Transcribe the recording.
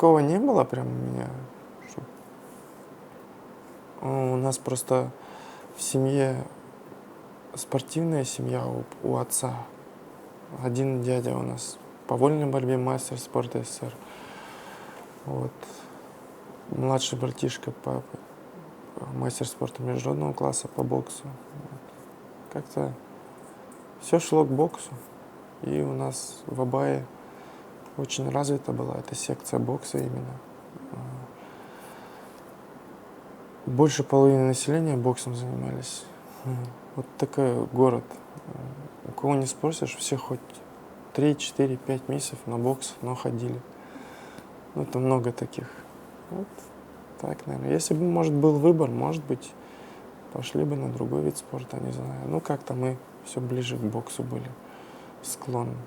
такого не было прям у меня. Чтоб... У нас просто в семье спортивная семья у отца. Один дядя у нас по вольной борьбе мастер спорта СССР. Вот. Младший братишка папы мастер спорта международного класса по боксу. Вот. Как-то все шло к боксу. И у нас в Абае очень развита была эта секция бокса именно. Больше половины населения боксом занимались. Вот такой город. У кого не спросишь, все хоть 3, 4, 5 месяцев на бокс, но ходили. Ну, это много таких. Вот так, наверное. Если бы, может, был выбор, может быть, пошли бы на другой вид спорта, не знаю. Ну, как-то мы все ближе к боксу были склонны.